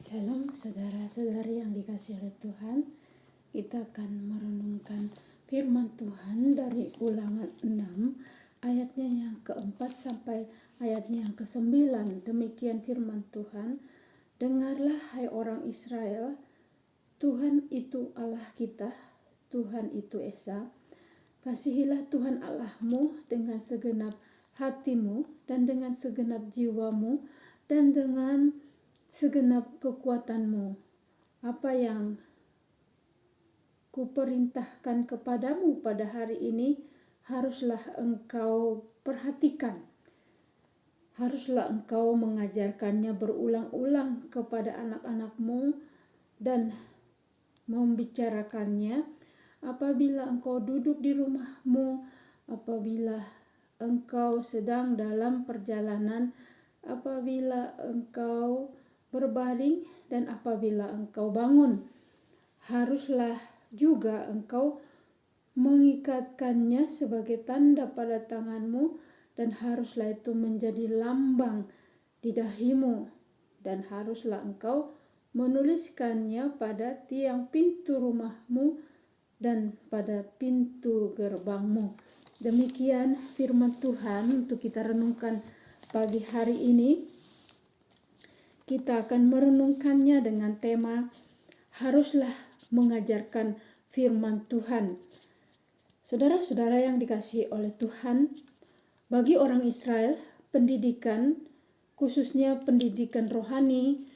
Shalom saudara-saudari yang dikasihi oleh Tuhan. Kita akan merenungkan firman Tuhan dari Ulangan 6 ayatnya yang keempat sampai ayatnya yang ke-9. Demikian firman Tuhan. Dengarlah hai orang Israel, Tuhan itu Allah kita, Tuhan itu Esa. Kasihilah Tuhan Allahmu dengan segenap hatimu dan dengan segenap jiwamu dan dengan segenap kekuatanmu. Apa yang kuperintahkan kepadamu pada hari ini haruslah engkau perhatikan. Haruslah engkau mengajarkannya berulang-ulang kepada anak-anakmu dan membicarakannya apabila engkau duduk di rumahmu, apabila engkau sedang dalam perjalanan, apabila engkau berbaring dan apabila engkau bangun. Haruslah juga engkau mengikatkannya sebagai tanda pada tanganmu dan haruslah itu menjadi lambang di dahimu dan haruslah engkau menuliskannya pada tiang pintu rumahmu dan pada pintu gerbangmu. Demikian firman Tuhan untuk kita renungkan pagi hari ini. Kita akan merenungkannya dengan tema haruslah mengajarkan firman Tuhan. Saudara-saudara yang dikasihi oleh Tuhan, bagi orang Israel, pendidikan, khususnya pendidikan rohani,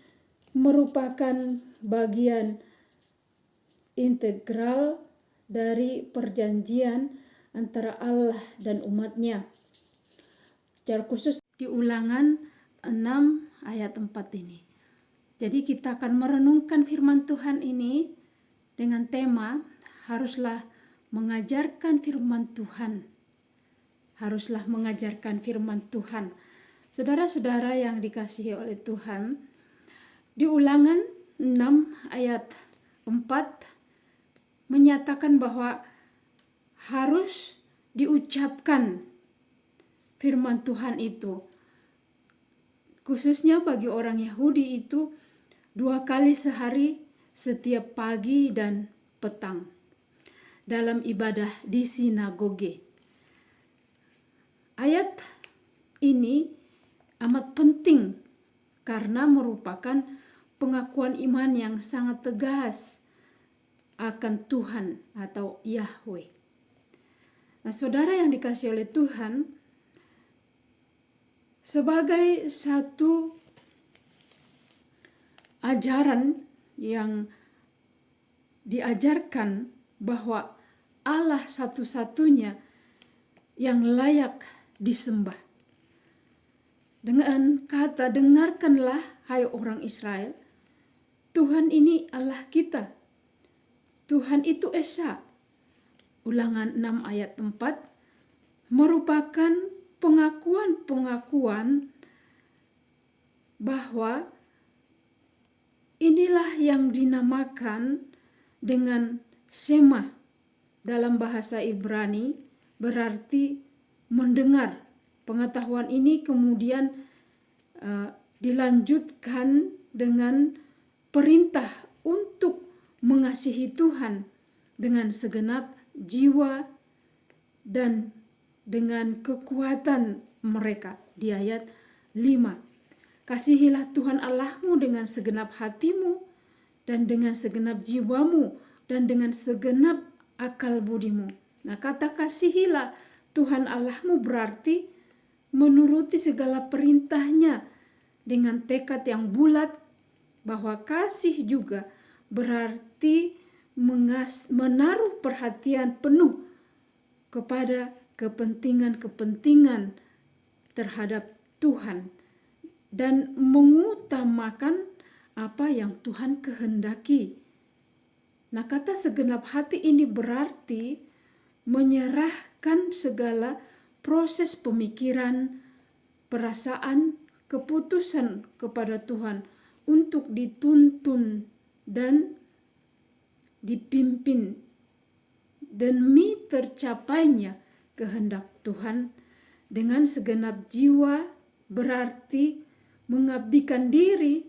merupakan bagian integral dari perjanjian antara Allah dan umatnya. Secara khusus di Ulangan 6 ayat 4 ini. Jadi kita akan merenungkan firman Tuhan ini dengan tema haruslah mengajarkan firman Tuhan. Haruslah mengajarkan firman Tuhan. Saudara-saudara yang dikasihi oleh Tuhan, di Ulangan 6 ayat 4 menyatakan bahwa harus diucapkan firman Tuhan itu. Khususnya bagi orang Yahudi itu 2 kali sehari setiap pagi dan petang dalam ibadah di sinagoge. Ayat ini amat penting karena merupakan pengakuan iman yang sangat tegas akan Tuhan atau Yahweh. Nah, saudara yang dikasihi oleh Tuhan, sebagai satu ajaran yang diajarkan bahwa Allah satu-satunya yang layak disembah. Dengan kata dengarkanlah hai orang Israel, Tuhan ini Allah kita. Tuhan itu Esa. Ulangan 6 ayat 4 merupakan pengakuan bahwa inilah yang dinamakan dengan Shema dalam bahasa Ibrani, berarti mendengar. Pengetahuan ini kemudian dilanjutkan dengan perintah untuk mengasihi Tuhan dengan segenap jiwa dan dengan kekuatan mereka. Di ayat 5. Kasihilah Tuhan Allahmu dengan segenap hatimu dan dengan segenap jiwamu dan dengan segenap akal budimu. Nah, kata kasihilah Tuhan Allahmu berarti menuruti segala perintahnya dengan tekad yang bulat, bahwa kasih juga berarti menaruh perhatian penuh kepada kepentingan-kepentingan terhadap Tuhan dan mengutamakan apa yang Tuhan kehendaki. Nah, kata segenap hati ini berarti menyerahkan segala proses pemikiran, perasaan, keputusan kepada Tuhan untuk dituntun dan dipimpin demi tercapainya kehendak Tuhan. Dengan segenap jiwa berarti mengabdikan diri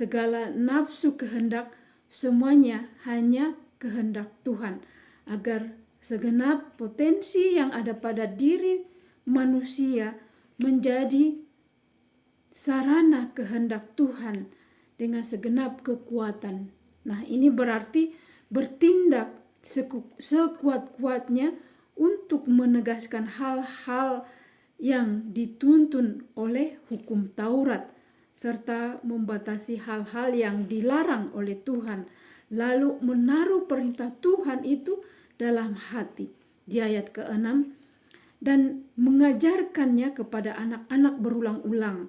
segala nafsu kehendak, semuanya hanya kehendak Tuhan, agar segenap potensi yang ada pada diri manusia menjadi sarana kehendak Tuhan dengan segenap kekuatan. Nah, ini berarti bertindak sekuat-kuatnya untuk menegaskan hal-hal yang dituntun oleh hukum Taurat, serta membatasi hal-hal yang dilarang oleh Tuhan, lalu menaruh perintah Tuhan itu dalam hati. Di ayat ke-6, dan mengajarkannya kepada anak-anak berulang-ulang,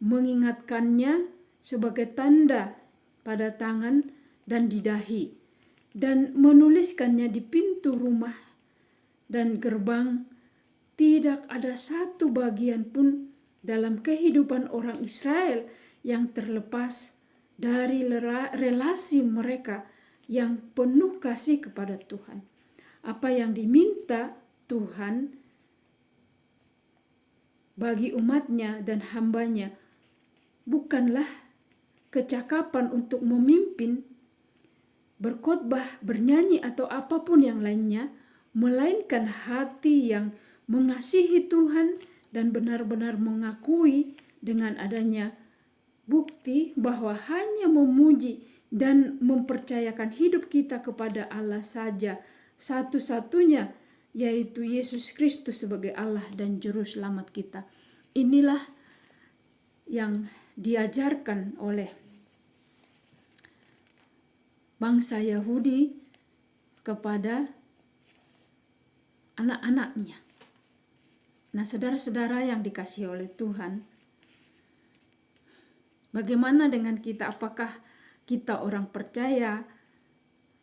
mengingatkannya sebagai tanda pada tangan dan di dahi, dan menuliskannya di pintu rumah dan gerbang. Tidak ada satu bagian pun dalam kehidupan orang Israel yang terlepas dari relasi mereka yang penuh kasih kepada Tuhan. Apa yang diminta Tuhan bagi umatnya dan hambanya bukanlah kecakapan untuk memimpin, berkhotbah, bernyanyi, atau apapun yang lainnya, melainkan hati yang mengasihi Tuhan dan benar-benar mengakui dengan adanya bukti bahwa hanya memuji dan mempercayakan hidup kita kepada Allah saja, satu-satunya, yaitu Yesus Kristus sebagai Allah dan Juru Selamat kita. Inilah yang diajarkan oleh bangsa Yahudi kepada anak-anaknya. Nah, saudara-saudara yang dikasihi oleh Tuhan, bagaimana dengan kita? Apakah kita orang percaya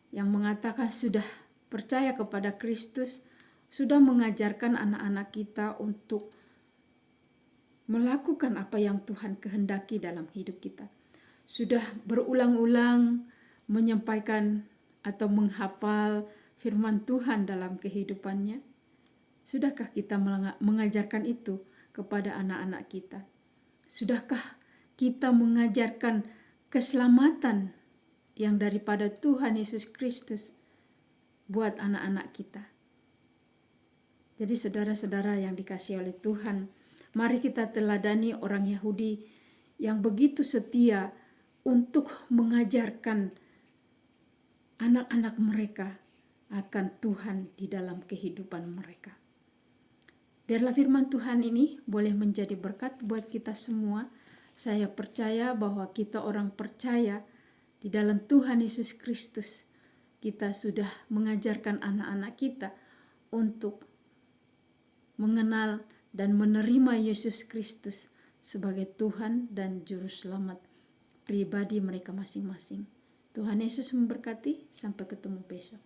yang mengatakan sudah percaya kepada Kristus, sudah mengajarkan anak-anak kita untuk melakukan apa yang Tuhan kehendaki dalam hidup kita? Sudah berulang-ulang menyampaikan atau menghafal firman Tuhan dalam kehidupannya? Sudahkah kita mengajarkan itu kepada anak-anak kita? Sudahkah kita mengajarkan keselamatan yang daripada Tuhan Yesus Kristus buat anak-anak kita? Jadi saudara-saudara yang dikasihi oleh Tuhan, mari kita teladani orang Yahudi yang begitu setia untuk mengajarkan anak-anak mereka akan Tuhan di dalam kehidupan mereka. Biarlah firman Tuhan ini boleh menjadi berkat buat kita semua. Saya percaya bahwa kita orang percaya di dalam Tuhan Yesus Kristus, kita sudah mengajarkan anak-anak kita untuk mengenal dan menerima Yesus Kristus sebagai Tuhan dan Juru Selamat pribadi mereka masing-masing. Tuhan Yesus memberkati. Sampai ketemu besok.